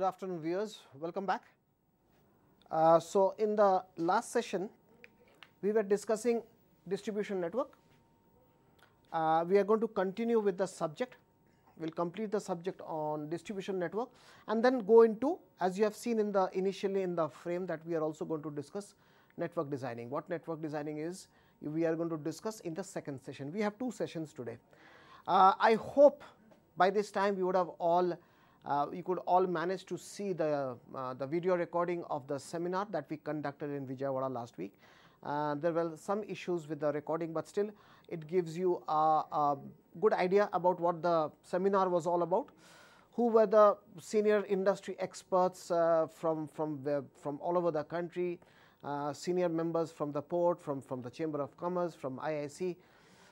Good afternoon, viewers. Welcome back. So, in the last session, we were discussing distribution network. We are going to continue with the subject. We will complete the subject on distribution network and then go into, as you have seen in the initially in the frame, that we are also going to discuss network designing. What network designing is, we are going to discuss in the second session. We have two sessions today. I hope by this time you would have all you could all manage to see the video recording of the seminar that we conducted in Vijayawada last week. There were some issues with the recording, but still it gives you a good idea about what the seminar was all about. Who were the senior industry experts from all over the country, senior members from the port, from the Chamber of Commerce, from IIC,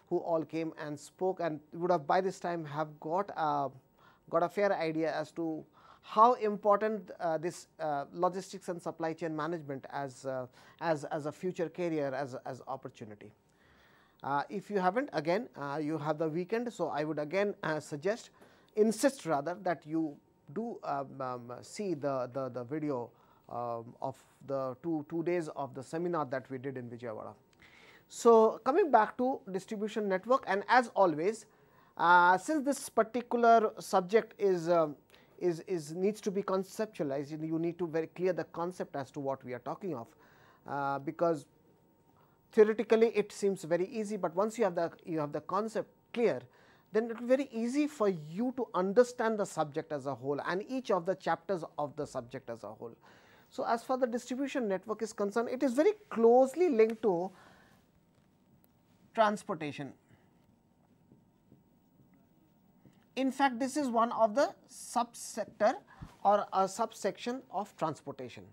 who all came and spoke, and would have by this time have got a fair idea as to how important this logistics and supply chain management as a future career, as opportunity. If you haven't, again you have the weekend, so I would again insist rather that you do see the video of the two days of the seminar that we did in Vijayawada. So, coming back to distribution network, and as always, since this particular subject is needs to be conceptualized, you need to very clear the concept as to what we are talking of, because theoretically it seems very easy, but once you have the concept clear, then it will be very easy for you to understand the subject as a whole and each of the chapters of the subject as a whole. So, as far the distribution network is concerned, it is very closely linked to transportation. In fact, this is one of the subsector or a subsection of transportation.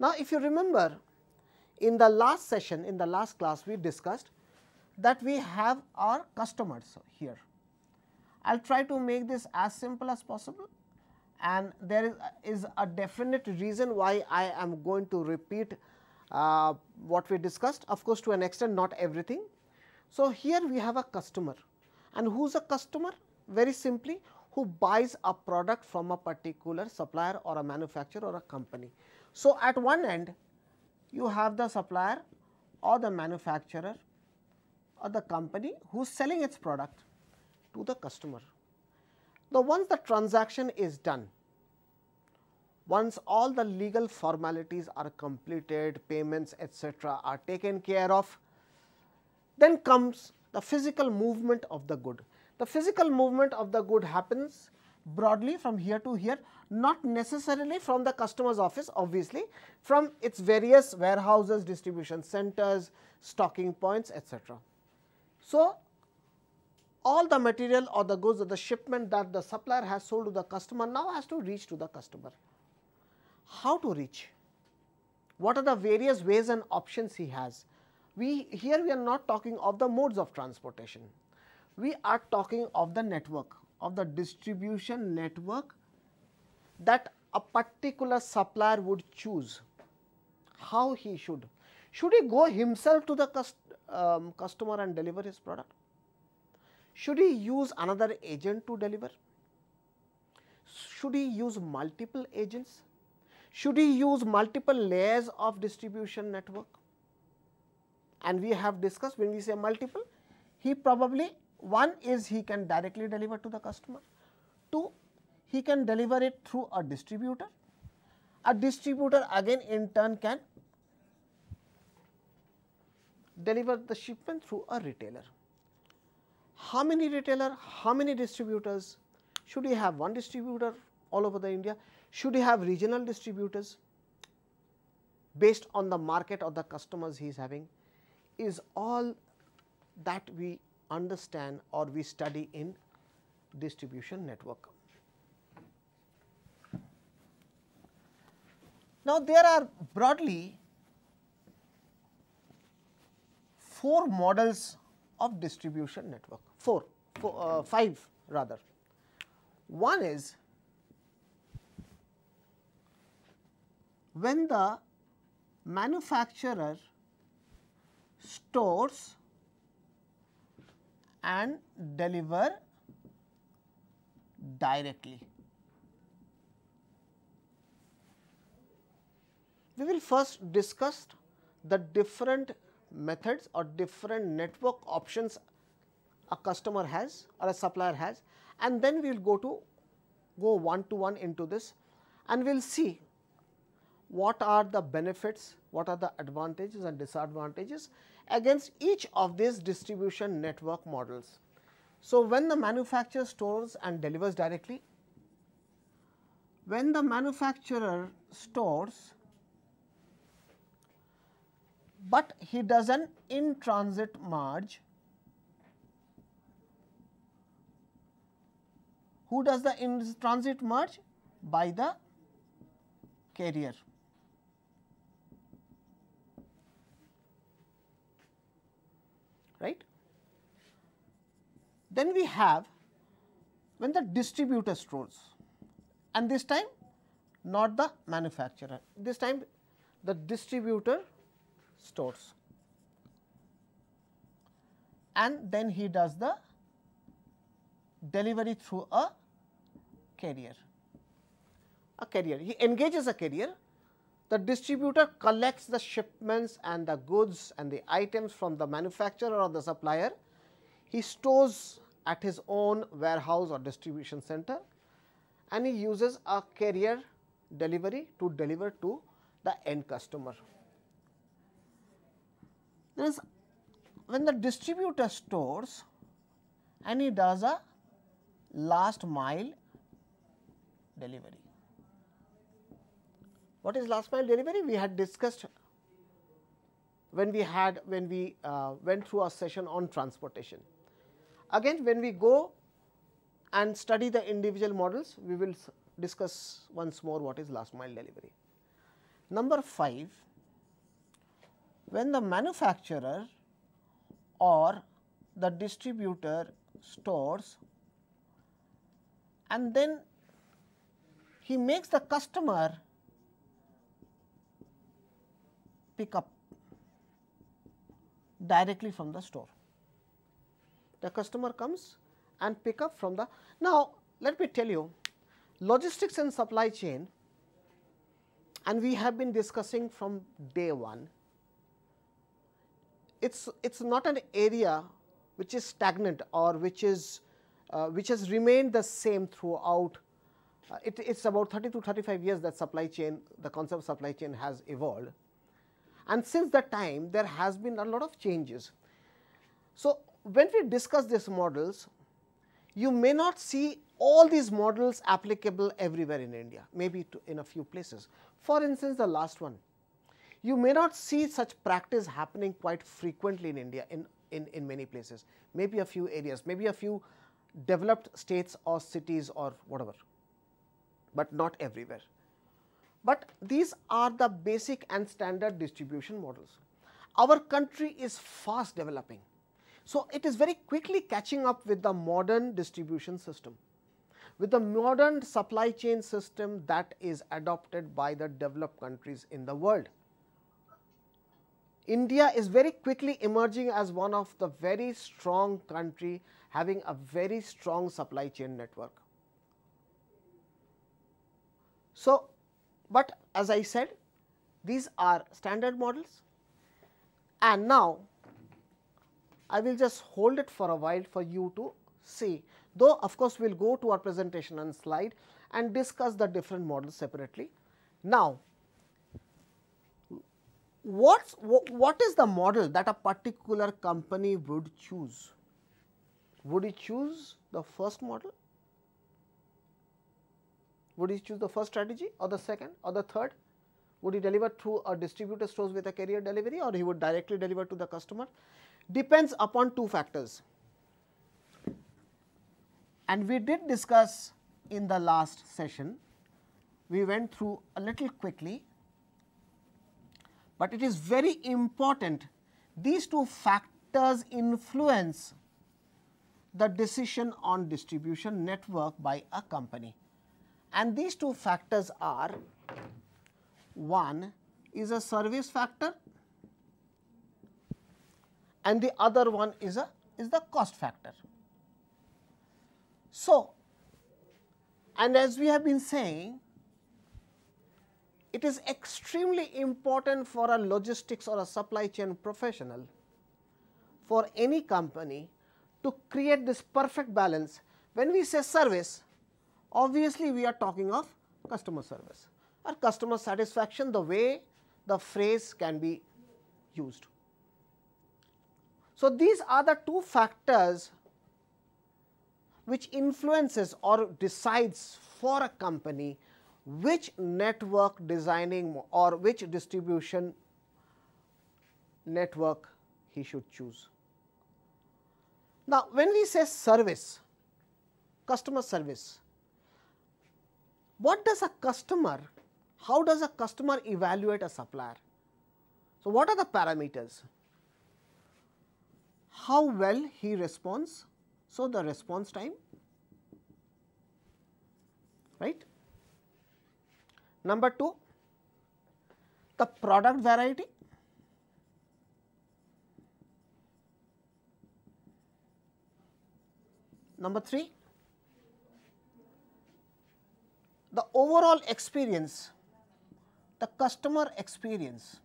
Now, if you remember, in the last session, in the last class, we discussed that we have our customers here. I will try to make this as simple as possible, and there is a definite reason why I am going to repeat what we discussed, of course, to an extent, not everything. So, here we have a customer, and who is a customer? Very simply, who buys a product from a particular supplier or a manufacturer or a company. So, at one end you have the supplier or the manufacturer or the company who is selling its product to the customer. Now, once the transaction is done, once all the legal formalities are completed, payments etc. are taken care of, then comes the physical movement of the good. The physical movement of the good happens broadly from here to here, not necessarily from the customer's office, obviously from its various warehouses, distribution centers, stocking points etc. So, all the material or the goods or the shipment that the supplier has sold to the customer now has to reach to the customer. How to reach? What are the various ways and options he has? Here we are not talking of the modes of transportation. We are talking of the network, of the distribution network that a particular supplier would choose. How he should he go himself to the customer and deliver his product? Should he use another agent to deliver? Should he use multiple agents? Should he use multiple layers of distribution network? And we have discussed, when we say multiple, he probably, one is he can directly deliver to the customer, two, he can deliver it through a distributor again in turn can deliver the shipment through a retailer. How many retailer, how many distributors? Should he have one distributor all over the India? Should he have regional distributors based on the market or the customers he is having? Is all that we understand or we study in distribution network. Now, there are broadly 4 models of distribution network, 5 rather. One is when the manufacturer stores and deliver directly. we will first discuss the different methods or different network options a customer has or a supplier has, and then we will go one to one into this, and we will see what are the benefits, what are the advantages and disadvantages against each of these distribution network models. So, when the manufacturer stores and delivers directly, when the manufacturer stores, but he does an in-transit merge. Who does the in-transit merge? By the carrier. Right? Then we have when the distributor stores, and this time not the manufacturer, this time the distributor stores, and then he does the delivery through a carrier. He engages a carrier, the distributor collects the shipments and the goods and the items from the manufacturer or the supplier, he stores at his own warehouse or distribution center, and he uses a carrier delivery to deliver to the end customer. When the distributor stores and he does a last mile delivery. What is last mile delivery? We had discussed when we went through a session on transportation. Again, when we go and study the individual models, we will discuss once more what is last mile delivery. Number 5, when the manufacturer or the distributor stores and then he makes the customer pick up directly from the store. The customer comes and pick up from the. Now, let me tell you, logistics and supply chain, and we have been discussing from day one, it's not an area which is stagnant or which has remained the same throughout. It's about 30 to 35 years that supply chain, the concept of supply chain has evolved, and since that time there has been a lot of changes. So, when we discuss these models, you may not see all these models applicable everywhere in India, maybe in a few places. For instance, the last one, you may not see such practice happening quite frequently in India in many places, maybe a few areas, maybe a few developed states or cities or whatever, but not everywhere. But these are the basic and standard distribution models. Our country is fast developing. So, it is very quickly catching up with the modern distribution system, with the modern supply chain system that is adopted by the developed countries in the world. India is very quickly emerging as one of the very strong country having a very strong supply chain network. So, but as I said, these are standard models, and now I will just hold it for a while for you to see, though of course, we will go to our presentation and slide and discuss the different models separately. Now, what is the model that a particular company would choose? Would it choose the first model? Would he choose the first strategy or the second or the third? Would he deliver through a distributor stores with a carrier delivery, or he would directly deliver to the customer? Depends upon two factors, and we did discuss in the last session. We went through a little quickly, but it is very important. These two factors influence the decision on distribution network by a company, and these two factors are: one is a service factor and the other one is the cost factor. So, and as we have been saying, it is extremely important for a logistics or a supply chain professional, for any company, to create this perfect balance. When we say service, obviously we are talking of customer service or customer satisfaction, the way the phrase can be used. So, these are the two factors which influences or decides for a company which network designing or which distribution network he should choose. Now, when we say service, customer service, what does a customer, how does a customer evaluate a supplier? So, what are the parameters? How well he responds, so the response time, right. Number 2, the product variety. Number 3, the overall experience, the customer experience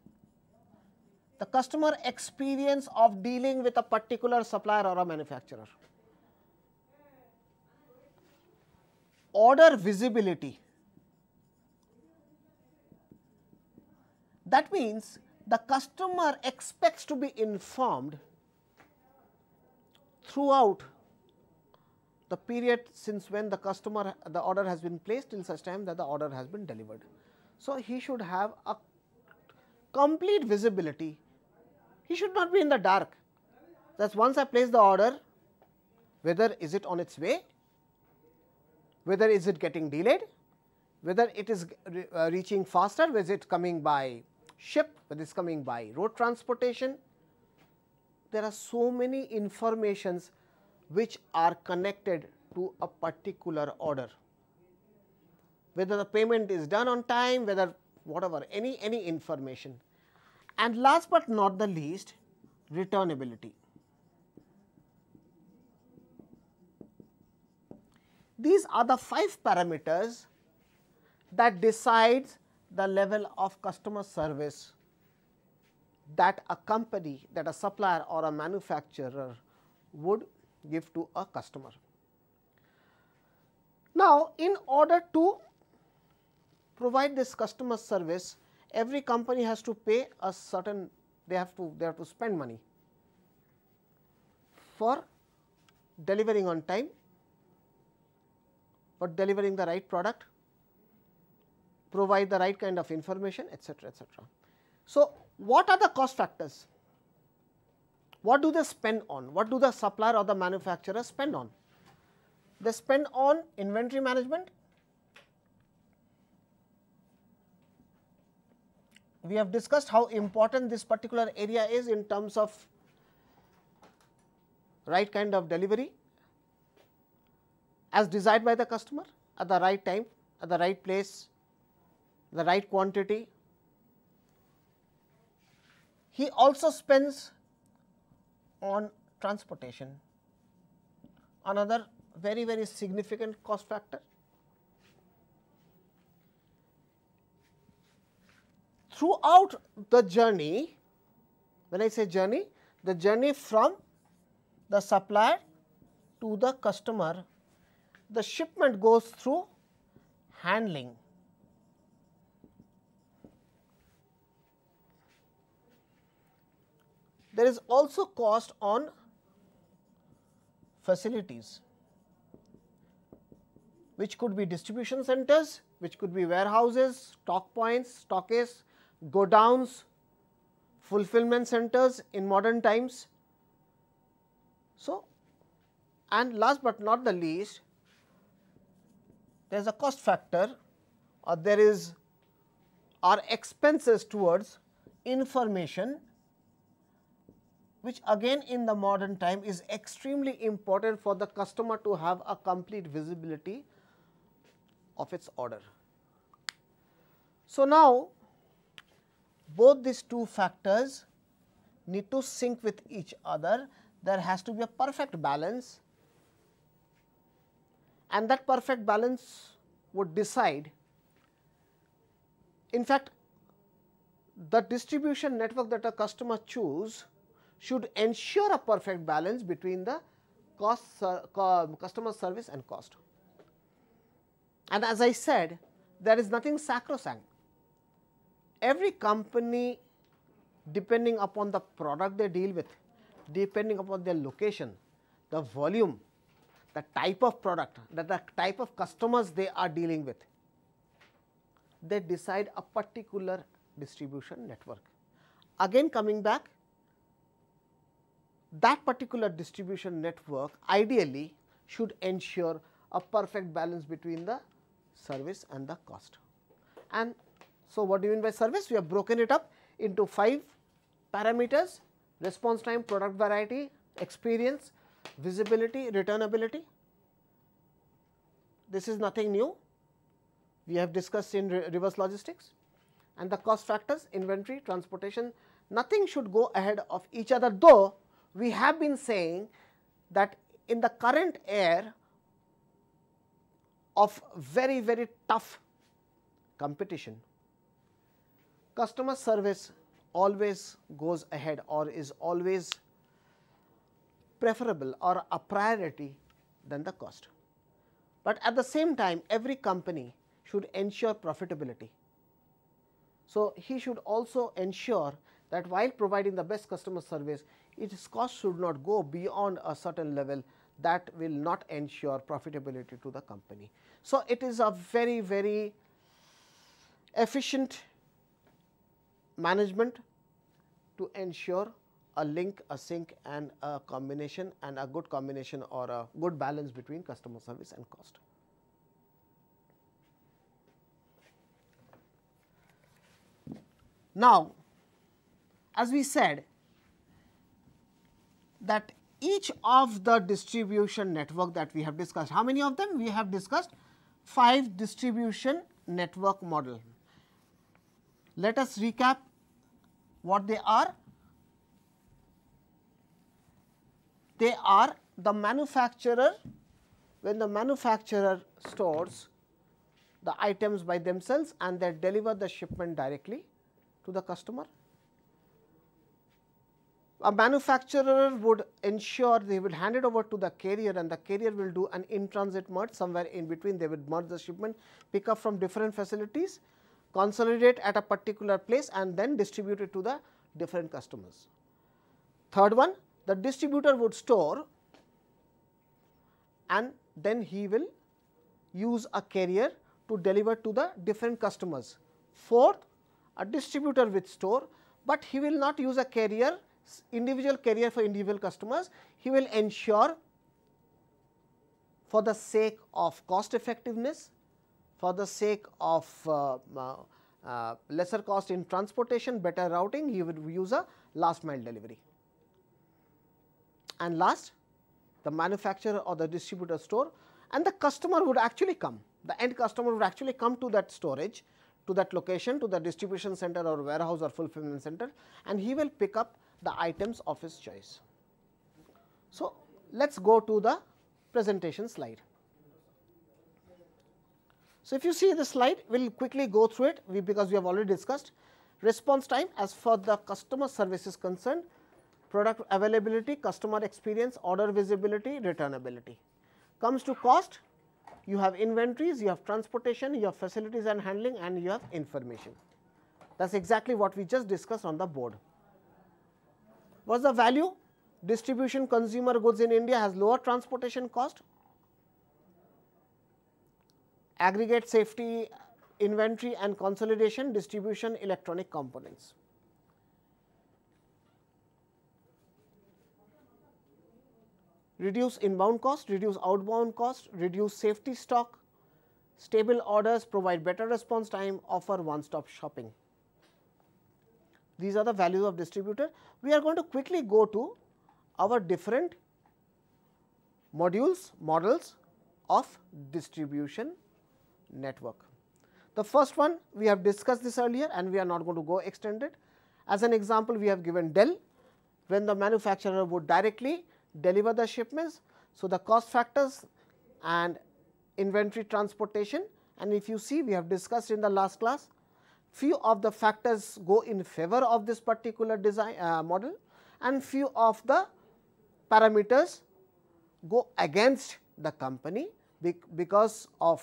of dealing with a particular supplier or a manufacturer. Order visibility, that means the customer expects to be informed throughout the period since when the order has been placed till such time that the order has been delivered. So, he should have a complete visibility. He should not be in the dark. That once I place the order, whether is it on its way, whether is it getting delayed, whether it is reaching faster, whether it is coming by ship, whether it is coming by road transportation. There are so many informations which are connected to a particular order, whether the payment is done on time, whether whatever, any information. And last but not the least, returnability. These are the 5 parameters that decides the level of customer service that a company, that a supplier or a manufacturer would give to a customer. Now, in order to provide this customer service, every company has to pay a certain, they have to spend money for delivering on time, for delivering the right product, provide the right kind of information, etc., etc. So, what are the cost factors? What do they spend on? What do the supplier or the manufacturer spend on? They spend on inventory management. We have discussed how important this particular area is in terms of right kind of delivery as desired by the customer at the right time, at the right place, the right quantity. He also spends on transportation, another very significant cost factor. Throughout the journey, when I say journey, the journey from the supplier to the customer, the shipment goes through handling. There is also cost on facilities, which could be distribution centers, which could be warehouses, stock points, stockages, godowns, fulfillment centers in modern times. So, and last but not the least, there is a cost factor, or there is our expenses towards information, which again in the modern time is extremely important for the customer to have a complete visibility of its order. So, now both these two factors need to sync with each other. There has to be a perfect balance, and that perfect balance would decide in fact, the distribution network that a customer choose should ensure a perfect balance between the customer service and cost. And as I said, there is nothing sacrosanct. Every company, depending upon the product they deal with, depending upon their location, the volume, the type of product, the type of customers they are dealing with, they decide a particular distribution network. Again coming back, that particular distribution network ideally should ensure a perfect balance between the service and the cost. And so, what do you mean by service? We have broken it up into 5 parameters: response time, product variety, experience, visibility, returnability. This is nothing new, we have discussed in reverse logistics. And the cost factors, inventory, transportation, nothing should go ahead of each other, though we have been saying that in the current era of very, very tough competition, customer service always goes ahead or is always preferable or a priority than the cost. But at the same time, every company should ensure profitability. So, he should also ensure that while providing the best customer service, its cost should not go beyond a certain level that will not ensure profitability to the company. So, it is a very, very efficient management to ensure a link, a sync and a combination, and a good combination or a good balance between customer service and cost. Now, as we said that each of the distribution network that we have discussed, how many of them? We have discussed 5 distribution network model. Let us recap what they are. They are the manufacturer, when the manufacturer stores the items by themselves and they deliver the shipment directly to the customer. A manufacturer would ensure they will hand it over to the carrier, and the carrier will do an in-transit merge somewhere in between. They would merge the shipment, pick up from different facilities, consolidate at a particular place and then distribute it to the different customers. Third one, the distributor would store and then he will use a carrier to deliver to the different customers. Fourth, a distributor will store, but he will not use a carrier, individual carrier for individual customers. He will ensure, for the sake of cost effectiveness, for the sake of lesser cost in transportation, better routing, he would use a last mile delivery. And last, the manufacturer or the distributor store, and the customer would actually come, the end customer would actually come to that storage, to that location, to the distribution center or warehouse or fulfillment center, and he will pick up the items of his choice. So, let us go to the presentation slide. So, if you see the slide, we will quickly go through it because we have already discussed response time as far the customer service is concerned, product availability, customer experience, order visibility, returnability. Comes to cost, you have inventories, you have transportation, you have facilities and handling, and you have information. That is exactly what we just discussed on the board. What is the value? Distribution consumer goods in India has lower transportation cost, aggregate safety, inventory and consolidation, distribution, electronic components. Reduce inbound cost, reduce outbound cost, reduce safety stock, stable orders, provide better response time, offer one-stop shopping. These are the values of distributor. We are going to quickly go to our different models of distribution network. The first one, we have discussed this earlier and we are not going to go extended. As an example, we have given Dell, when the manufacturer would directly deliver the shipments. So, the cost factors and inventory transportation, and if you see, we have discussed in the last class few of the factors go in favor of this particular design model, and few of the parameters go against the company because of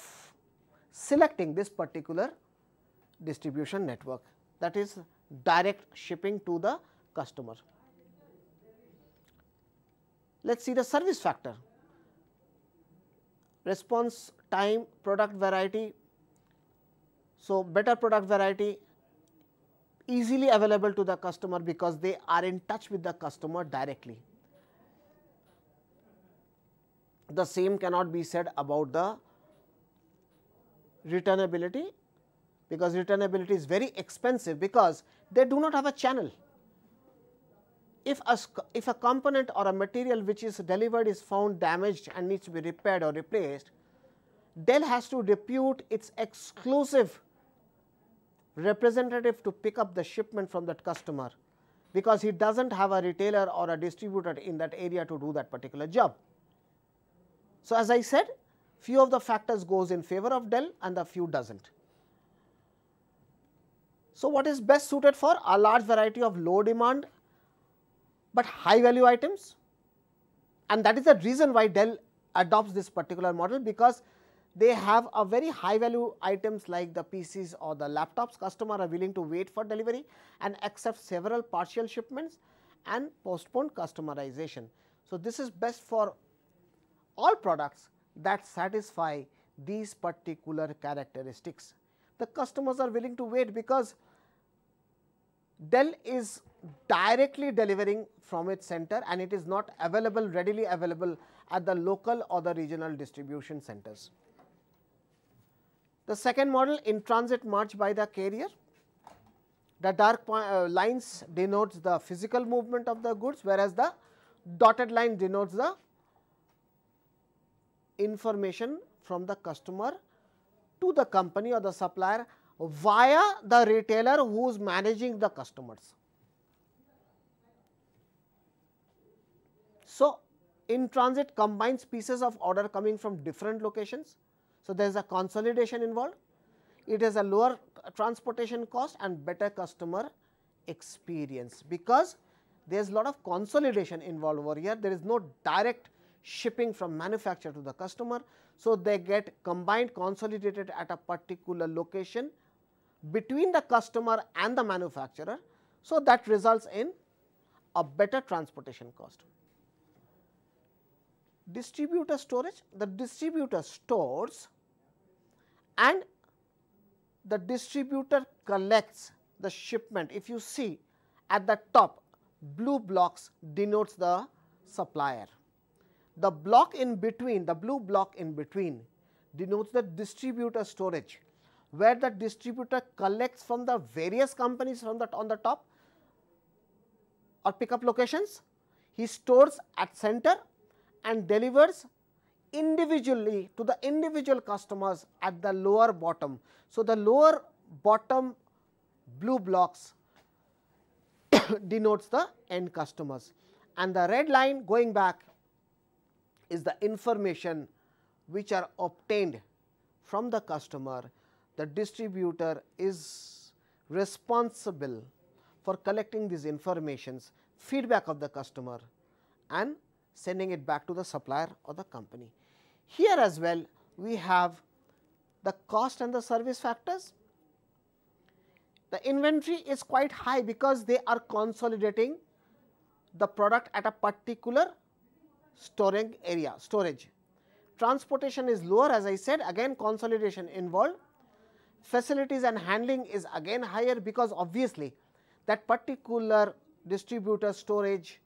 selecting this particular distribution network, that is direct shipping to the customer. Let us see the service factor: response time, product variety. So, better product variety, easily available to the customer because they are in touch with the customer directly. The same cannot be said about the returnability, because returnability is very expensive because they do not have a channel. If a component or a material which is delivered is found damaged and needs to be repaired or replaced, Dell has to depute its exclusive representative to pick up the shipment from that customer, because he does not have a retailer or a distributor in that area to do that particular job. So, as I said, few of the factors goes in favor of Dell and the few does not. So, what is best suited for a large variety of low demand but high value items, and that is the reason why Dell adopts this particular model, because they have a very high value items like the PCs or the laptops. Customer are willing to wait for delivery and accept several partial shipments and postpone customization. So, this is best for all products that satisfy these particular characteristics. The customers are willing to wait because Dell is directly delivering from its center and it is not available, readily available at the local or the regional distribution centers. The second model, in transit march by the carrier. The dark lines denotes the physical movement of the goods, whereas the dotted line denotes the information from the customer to the company or the supplier via the retailer who is managing the customers. So, in transit combines pieces of order coming from different locations. So, there is a consolidation involved. It is a lower transportation cost and better customer experience, because there is a lot of consolidation involved over here. There is no direct shipping from manufacturer to the customer. So, they get combined, consolidated at a particular location between the customer and the manufacturer. So, that results in a better transportation cost. Distributor storage: the distributor stores and the distributor collects the shipment. If you see at the top, blue blocks denotes the supplier. The block in between, the blue block in between denotes the distributor storage, where the distributor collects from the various companies from on the top or pickup locations. He stores at center and delivers individually to the individual customers at the lower bottom. So, the lower bottom blue blocks denotes the end customers, and the red line going back is the information which are obtained from the customer. The distributor is responsible for collecting these informations, feedback of the customer, and sending it back to the supplier or the company. Here as well we have the cost and the service factors. The inventory is quite high because they are consolidating the product at a particular storage area, storage. Transportation is lower, as I said, again consolidation involved. Facilities and handling is again higher, because obviously that particular distributor storage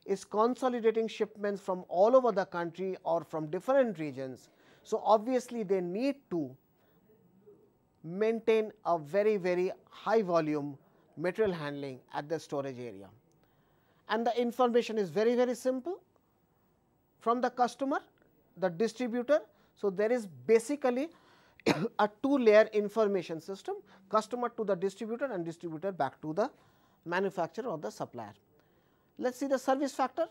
is consolidating shipments from all over the country or from different regions. So, obviously they need to maintain a very high volume material handling at the storage area, and the information is very simple from the customer, the distributor. So, there is basically a two-layer information system, customer to the distributor and distributor back to the manufacturer or the supplier. Let us see the service factor.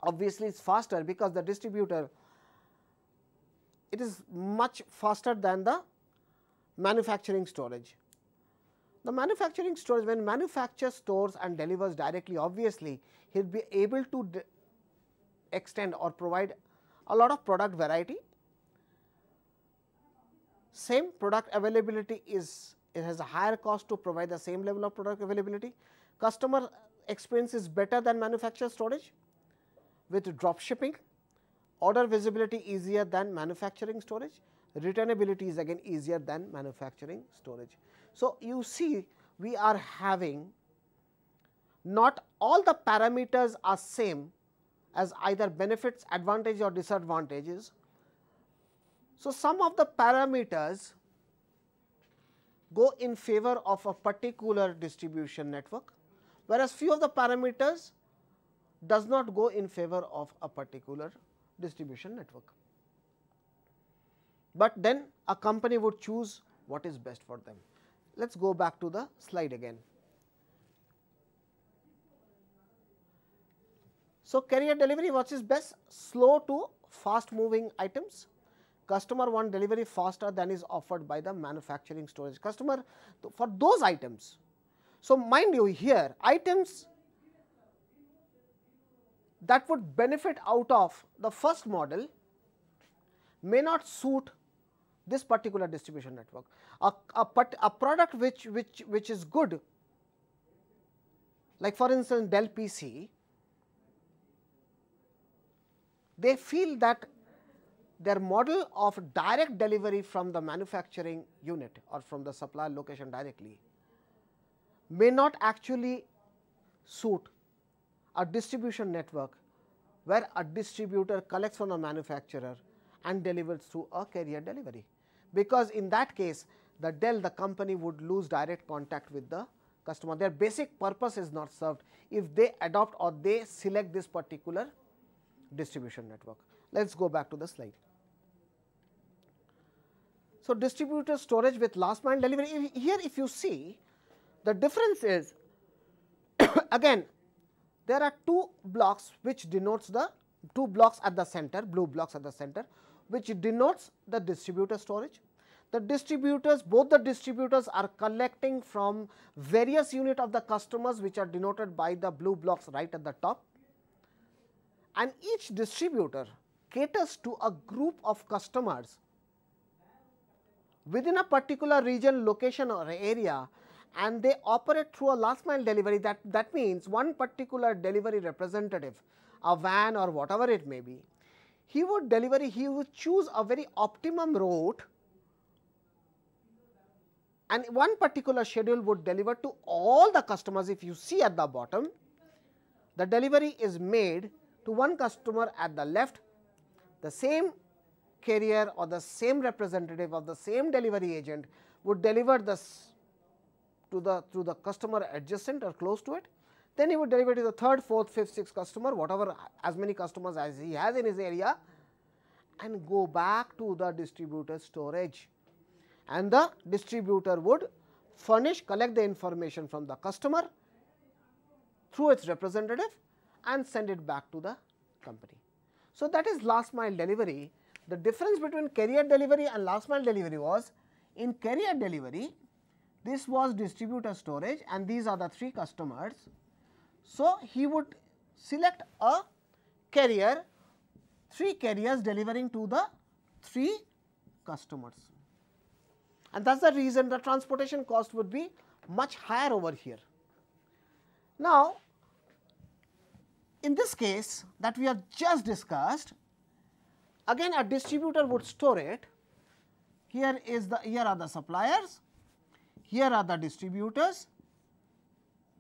Obviously, it is faster because the distributor, it is much faster than the manufacturing storage. The manufacturing storage, when manufactures, stores and delivers directly, obviously he will be able to extend or provide a lot of product variety. Same product availability it has a higher cost to provide the same level of product availability. Customer experience is better than manufacturer storage with drop shipping. Order visibility easier than manufacturing storage. Returnability is again easier than manufacturing storage. So, you see we are having not all the parameters are same as either benefits, advantage or disadvantages. So, some of the parameters go in favor of a particular distribution network, whereas few of the parameters does not go in favor of a particular distribution network. But then a company would choose what is best for them. Let us go back to the slide again. So, carrier delivery, what is best? Slow to fast moving items. Customer want delivery faster than is offered by the manufacturing storage. Customer for those items. So, mind you here items that would benefit out of the first model may not suit this particular distribution network. A product which is good, like for instance Dell PC, they feel that their model of direct delivery from the manufacturing unit or from the supplier location directly may not actually suit a distribution network where a distributor collects from the manufacturer and delivers through a carrier delivery, because in that case the Dell, the company, would lose direct contact with the customer. Their basic purpose is not served if they adopt or they select this particular distribution network. Let us go back to the slide. So, distributor storage with last mile delivery. Here if you see, the difference is again there are two blocks which denotes the two blocks at the center, blue blocks at the center, which denotes the distributor storage. The distributors, both the distributors are collecting from various unit of the customers which are denoted by the blue blocks right at the top, and each distributor caters to a group of customers within a particular region, location or area, and they operate through a last mile delivery. That means one particular delivery representative, a van or whatever it may be, he would choose a very optimum route, and one particular schedule would deliver to all the customers. If you see at the bottom, the delivery is made to one customer at the left, the same carrier or the same representative of the same delivery agent would deliver this to the customer adjacent or close to it. Then he would deliver to the third, fourth, fifth, sixth customer, whatever as many customers as he has in his area, and go back to the distributor storage. And the distributor would collect the information from the customer through its representative and send it back to the company. So, that is last mile delivery. The difference between carrier delivery and last mile delivery was, in carrier delivery this was distributor storage and these are the three customers. So, he would select a carrier, three carriers delivering to the three customers, and that is the reason the transportation cost would be much higher over here. Now, in this case that we have just discussed, again a distributor would store it. Here are the suppliers, here are the distributors.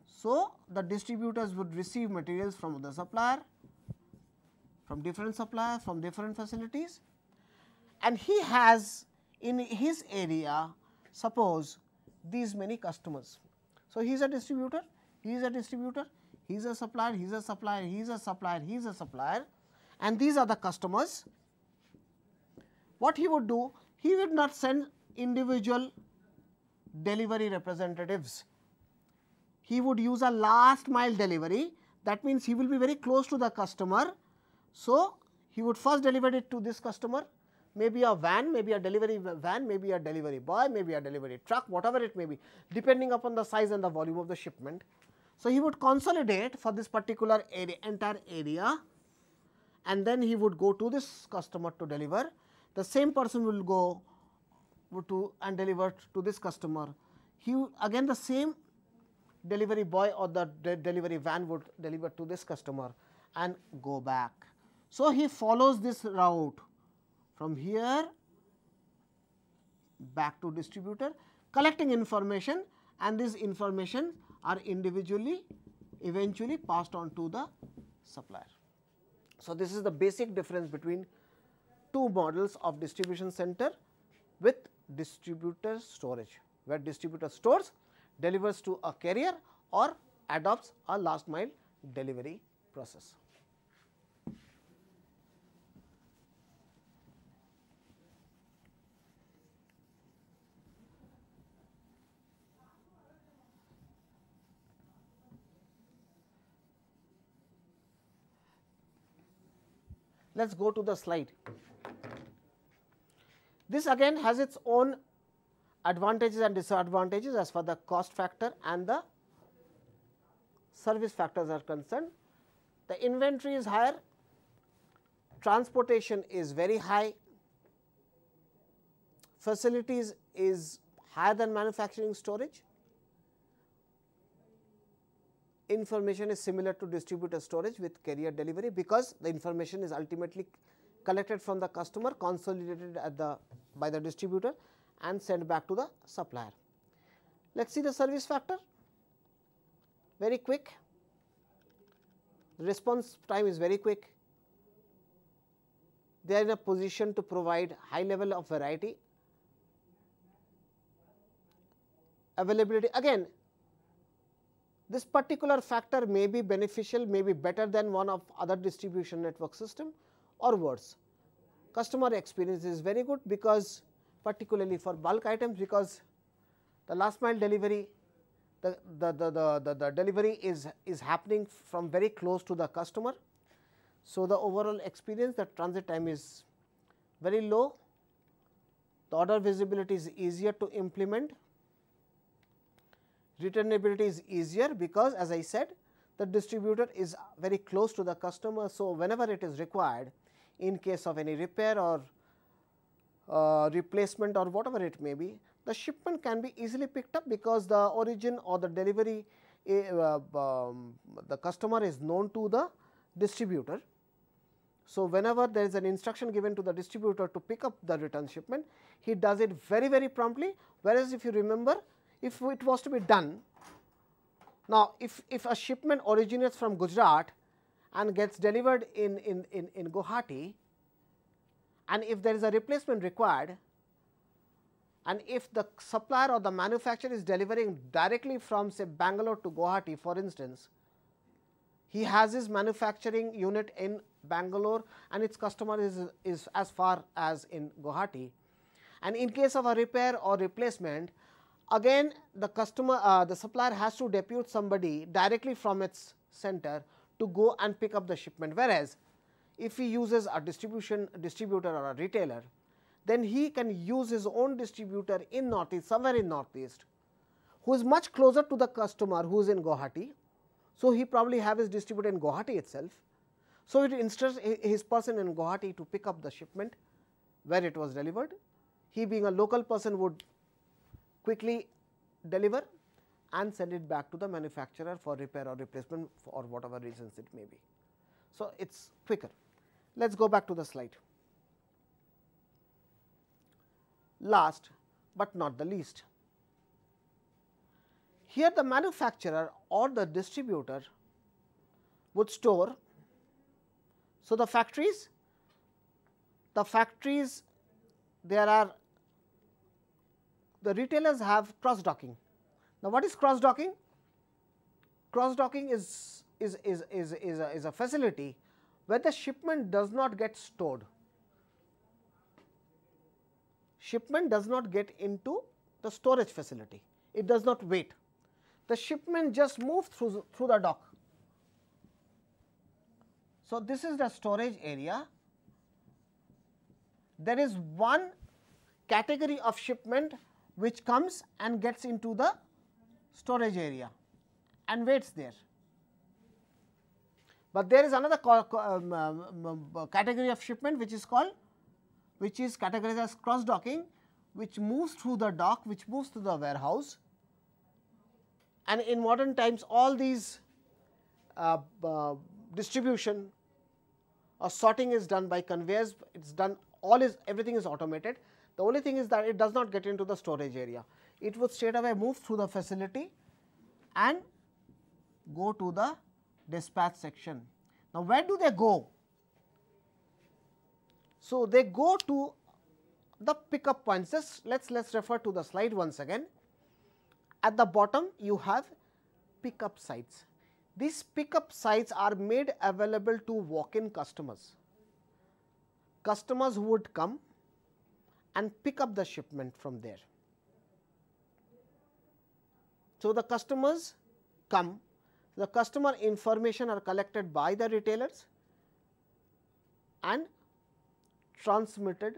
So, the distributors would receive materials from the supplier, from different suppliers, from different facilities, and he has in his area suppose these many customers. So, he is a distributor, he is a distributor, he is a supplier, he is a supplier, he is a supplier, he is a supplier, and these are the customers. What he would do? He would not send individual delivery representatives. He would use a last mile delivery. That means, he will be very close to the customer. So, he would first deliver it to this customer, maybe a van, maybe a delivery van, maybe a delivery boy, maybe a delivery truck, whatever it may be, depending upon the size and the volume of the shipment. So, he would consolidate for this particular area, entire area, and then he would go to this customer to deliver. The same person will go to and deliver to this customer. He again the same delivery boy or the delivery van would deliver to this customer and go back. So, he follows this route from here back to distributor, collecting information, and this information are individually eventually passed on to the supplier. So, this is the basic difference between two models of distribution center with distributor storage, where distributor stores, delivers to a carrier or adopts a last mile delivery process. Let us go to the slide. This again has its own advantages and disadvantages as far as the cost factor and the service factors are concerned. The inventory is higher, transportation is very high, facilities is higher than manufacturing storage, information is similar to distributor storage with carrier delivery, because the information is ultimately collected from the customer, consolidated at the by the distributor and sent back to the supplier. Let us see the service factor, very quick, response time is very quick, they are in a position to provide high level of variety, availability. Again, this particular factor may be beneficial, may be better than one of other distribution network system or worse. Customer experience is very good, because particularly for bulk items, because the last mile delivery, the delivery is happening from very close to the customer. So, the overall experience, the transit time is very low, the order visibility is easier to implement, returnability is easier, because as I said, the distributor is very close to the customer. So, whenever it is required, in case of any repair or replacement or whatever it may be, the shipment can be easily picked up, because the origin or the delivery the customer is known to the distributor. So, whenever there is an instruction given to the distributor to pick up the return shipment, he does it very promptly, whereas if you remember, if it was to be done, now if a shipment originates from Gujarat and gets delivered in Guwahati, and if there is a replacement required, and if the supplier or the manufacturer is delivering directly from say Bangalore to Guwahati, for instance, he has his manufacturing unit in Bangalore and its customer is as far as in Guwahati, and in case of a repair or replacement, again the customer the supplier has to depute somebody directly from its center to go and pick up the shipment, whereas if he uses a distributor or a retailer, then he can use his own distributor in northeast, somewhere in northeast, who is much closer to the customer who is in Guwahati. So, he probably have his distributor in Guwahati itself. So, it instructs his person in Guwahati to pick up the shipment where it was delivered. He being a local person would quickly deliver and send it back to the manufacturer for repair or replacement for whatever reasons it may be. So, it is quicker. Let us go back to the slide. Last but not the least, here the manufacturer or the distributor would store. So, the factories there are, the retailers have cross docking. Now, what is cross docking? Cross docking is a facility where the shipment does not get stored. Shipment does not get into the storage facility, it does not wait. The shipment just moves through the dock. So, this is the storage area, there is one category of shipment which comes and gets into the storage area and waits there. But there is another category of shipment which is categorized as cross docking, which moves through the dock, which moves to the warehouse. And in modern times, all these distribution or sorting is done by conveyors. It's done, everything is automated. The only thing is that it does not get into the storage area. It would straight away move through the facility and go to the dispatch section. Now, where do they go? So, they go to the pickup points. Just let's refer to the slide once again. At the bottom, you have pickup sites. These pickup sites are made available to walk-in customers. Customers who would come and pick up the shipment from there. So, the customers come, the customer information are collected by the retailers and transmitted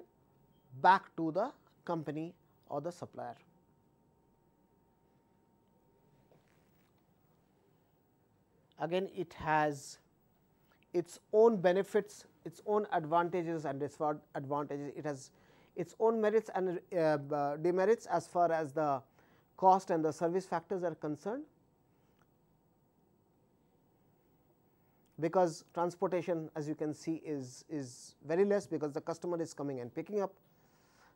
back to the company or the supplier. Again, it has its own benefits, its own advantages and disadvantages. It has its own merits and demerits as far as the cost and the service factors are concerned, because transportation, as you can see, is very less, because the customer is coming and picking up.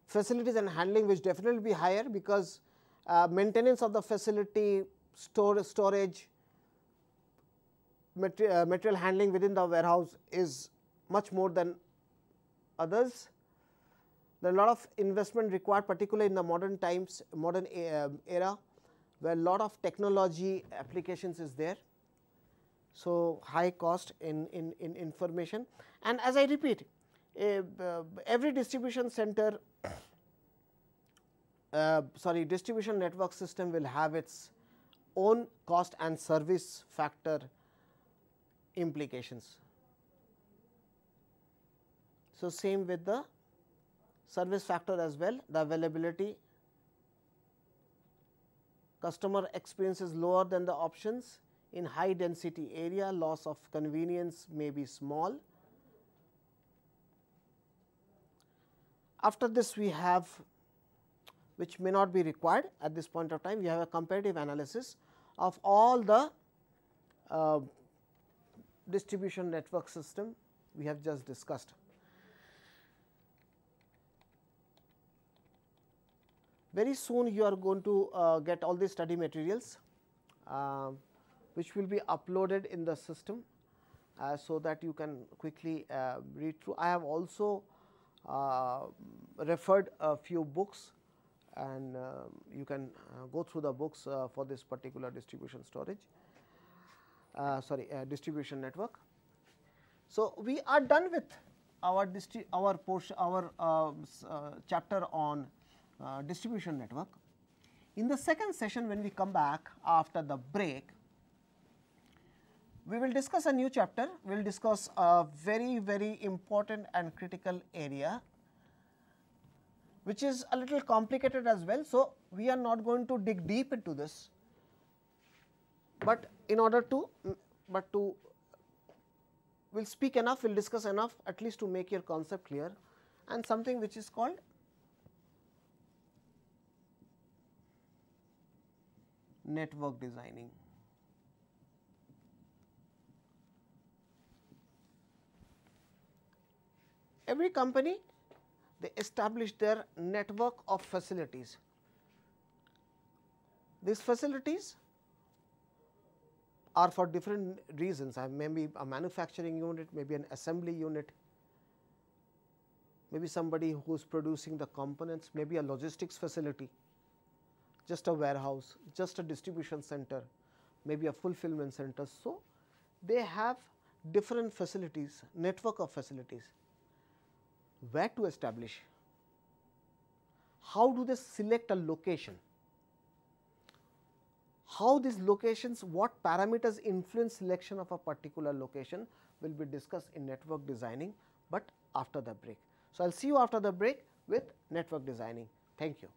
Facilities and handling, which definitely be higher, because maintenance of the facility, storage, material handling within the warehouse is much more than others. There are a lot of investment required, particularly in the modern times, modern era, where a lot of technology applications is there. So, high cost in information, and as I repeat, every distribution center, distribution network system will have its own cost and service factor implications. So, same with the service factor as well, the availability, customer experience is lower than the options. In high density area, loss of convenience may be small. After this, we have, which may not be required at this point of time, we have a comparative analysis of all the distribution network system we have just discussed. Very soon you are going to get all these study materials, which will be uploaded in the system, so that you can quickly read through. I have also referred a few books, and you can go through the books for this particular distribution distribution network. So, we are done with our chapter on distribution network. In the second session, when we come back after the break, we will discuss a new chapter. We will discuss a very important and critical area, which is a little complicated as well. So, we are not going to dig deep into this, but in order to we will speak enough, we will discuss enough at least to make your concept clear, and something which is called network designing. Every company, they establish their network of facilities. These facilities are for different reasons. Maybe a manufacturing unit, maybe an assembly unit, maybe somebody who is producing the components, maybe a logistics facility, just a warehouse, just a distribution center, maybe a fulfillment center. So, they have different facilities, network of facilities. Where to establish? How do they select a location? How these locations, what parameters influence selection of a particular location will be discussed in network designing, but after the break. So, I will see you after the break with network designing. Thank you.